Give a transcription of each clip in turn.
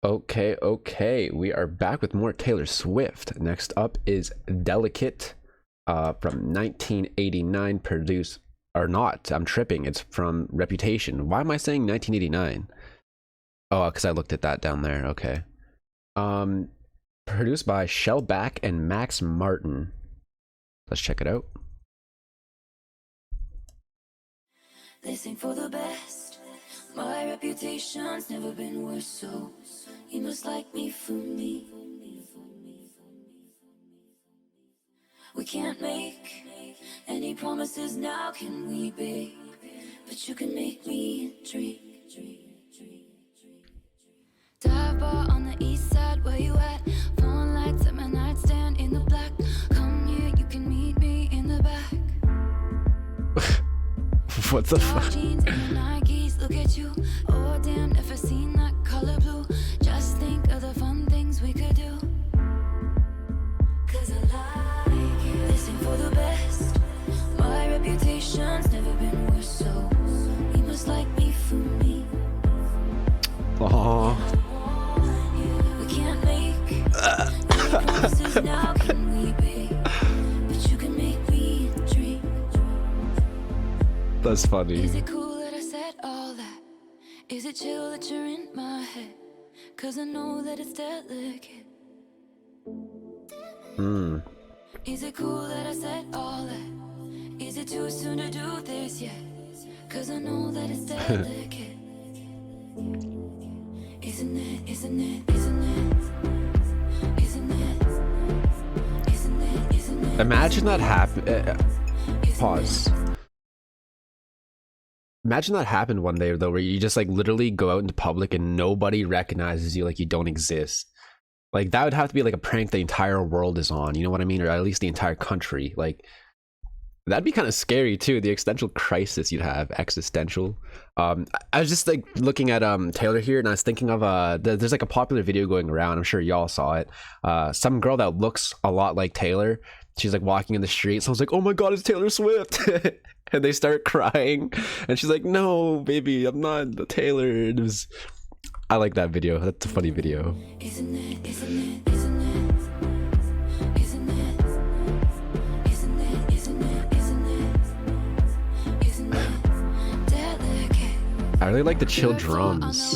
Okay. We are back with more Taylor Swift. Next up is Delicate from 1989, produced or not. I'm tripping. It's from Reputation. Why am I saying 1989? Oh, because I looked at that down there. Okay. Um, Produced by Shellback and Max Martin. Let's check it out. They sing for the best. My reputation's never been worse, so you must like me for me. We can't make any promises now, can we, babe? But you can make me dream. Dive bar on the east side, where you at? Phone lights at my nightstand in the black. Come here, you can meet me in the back. What the fuck? Jeans and your Nikes, look at you. Oh damn, never seen that color blue. Just think of the fun things we could do. Cause I like it. Listen for the best. My reputation's never been worse, so you must like me for me. Aww. We can't make any promises now, can we, babe? But you can make me dream. That's funny. Is it cool that I said all that? Is it chill that you're in my head? Cause I know that it's delicate. Is it cool that I said all that? Is it too soon to do this yet? Cause I know that it's delicate. Isn't it, isn't it, isn't it? Isn't it? Isn't it, isn't it? Imagine that happen. Pause. Imagine that happened one day though, where you just like literally go out into public and nobody recognizes you, like you don't exist. Like that would have to be like a prank the entire world is on, you know what I mean? Or at least the entire country. Like that'd be kind of scary too. The existential crisis you'd have, existential. I was just like looking at Taylor here, and I was thinking of there's like a popular video going around. I'm sure y'all saw it. Some girl that looks a lot like Taylor. She's like walking in the street. So I was like, oh my god, it's Taylor Swift. And they start crying, and she's like, no baby, I'm not the Taylor. It was, I like that video. That's a funny video. Isn't it, isn't it, isn't it? Isn't it? Isn't it, isn't it, isn't it? Isn't it delicate? I really like the chill drums.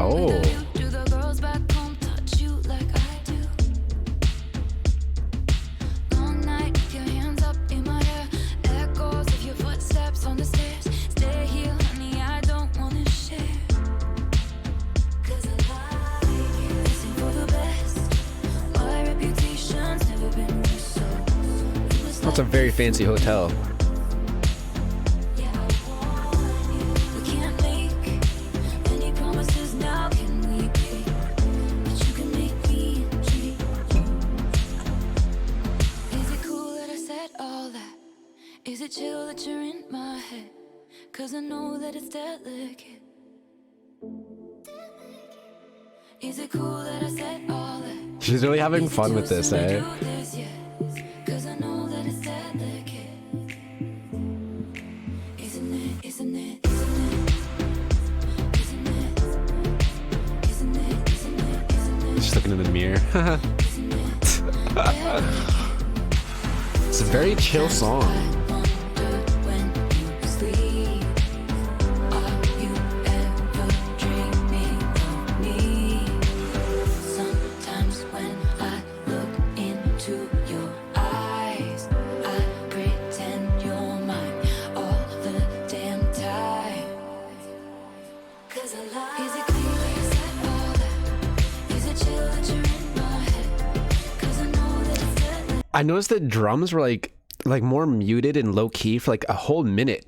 Oh. Do the girls back home touch you like I do? Long night with your hands up in my hair. Echoes of your footsteps on the stairs. Stay here, honey, I don't wanna share. Cause I like it. Listen for the best. My reputation's never been worse, so you must That's a like very fancy hotel. yeah, I want you. We can't make any promises now, can we, babe? But you can make me dream. Is it cool that I said all that? Is it chill that you're in my head? Cause I know that it's delicate. Is it cool that I said all that? She's really having fun with this, eh? Cause I know that it's delicate. Isn't it, isn't it, isn't it? Isn't it? Isn't it, isn't it, isn't it? She's looking in the mirror. Isn't it delicate? It's a very chill song. I wondered when you sleep, are you ever dreaming of me? Sometimes when I look into your eyes, I pretend you're mine all the damn time. Cause I lie. Is it cool that you said all that? Is it chill that you're in my head? Cause I know that it's deadly. I noticed that drums were like more muted and low key for like a whole minute,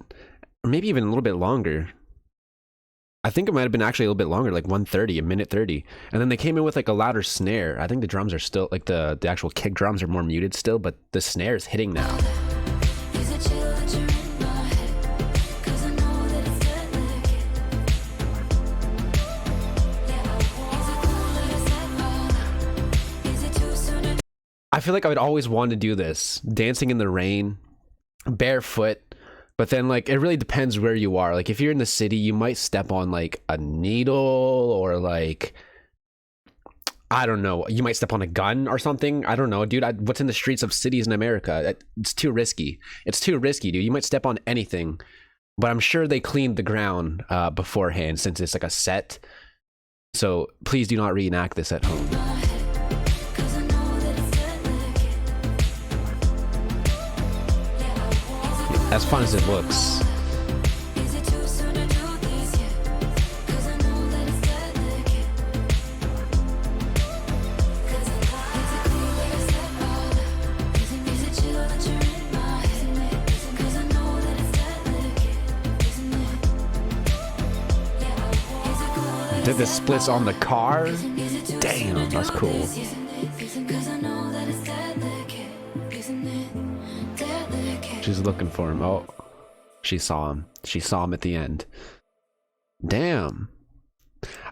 or maybe even a little bit longer. I think it might have been actually a little bit longer, like 1:30, a minute 30. And then they came in with like a louder snare. I think the drums are still like the actual kick drums are more muted still, but the snare is hitting now. Is it chill that you're in my head? Cause I know that it's delicate. Yeah, is it cool that I said all that? Is it too soon to I feel like I would always want to do this. Dancing in the rain, barefoot, But then like it really depends where you are. Like if you're in the city, you might step on like a needle, or like I don't know, you might step on a gun or something. I don't know, dude. What's in the streets of cities in America? It's too risky. It's too risky, dude. You might step on anything. But I'm sure they cleaned the ground beforehand, since it's like a set. So please do not reenact this at home. As fun as it looks. Did the splits on the car? Damn, that's cool. She's looking for him. Oh, she saw him. She saw him at the end. Damn.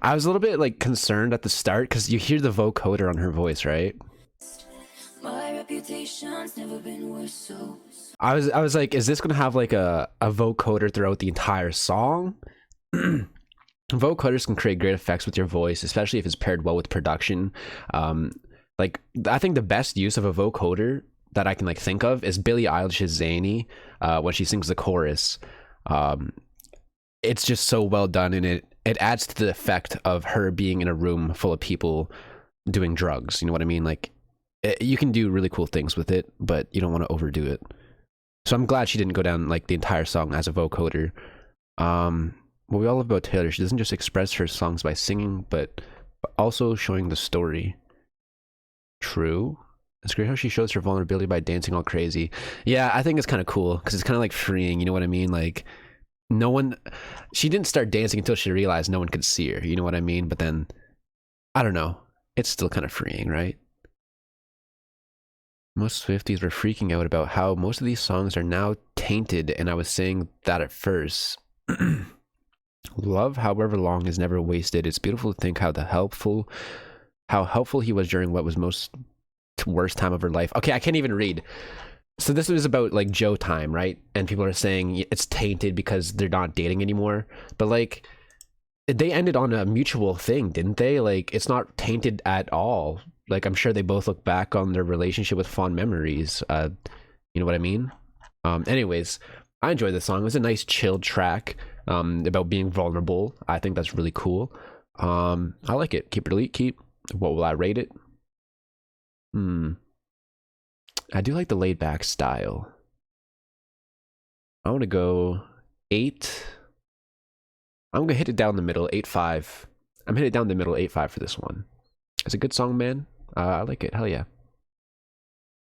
I was a little bit like concerned at the start because you hear the vocoder on her voice, right? My reputation's never been worse, so I was like, is this gonna have like a vocoder throughout the entire song? Vocoders can create great effects with your voice, especially if it's paired well with production. Like I think the best use of a vocoder that I can like think of is Billie Eilish's Zayn when she sings the chorus. It's just so well done, and it adds to the effect of her being in a room full of people doing drugs. You know what I mean? Like you can do really cool things with it, but you don't want to overdo it. So I'm glad she didn't go down like the entire song as a vocoder. What we all love about Taylor, she doesn't just express her songs by singing, but also showing the story. True. It's great how she shows her vulnerability by dancing all crazy. Yeah, I think it's kind of cool because it's kind of like freeing. You know what I mean? Like she didn't start dancing until she realized no one could see her. You know what I mean? But then, I don't know. It's still kind of freeing, right? Most Swifties were freaking out about how most of these songs are now tainted, and I was saying that at first. Love, however long, is never wasted. It's beautiful to think how helpful he was during what was most worst time of her life. Okay, I can't even read. So this was about like Joe time, right? And people are saying it's tainted because they're not dating anymore. But like they ended on a mutual thing, didn't they? Like it's not tainted at all. Like I'm sure they both look back on their relationship with fond memories. You know what I mean? Anyways, I enjoyed the song. It was a nice chilled track about being vulnerable. I think that's really cool. I like it. Keep it elite. Keep. What will I rate it? I do like the laid back style. I want to go 8. I'm gonna hit it down the middle, 8.5. I'm hitting it down the middle, 8.5 for this one. It's a good song, man. I like it. Hell yeah.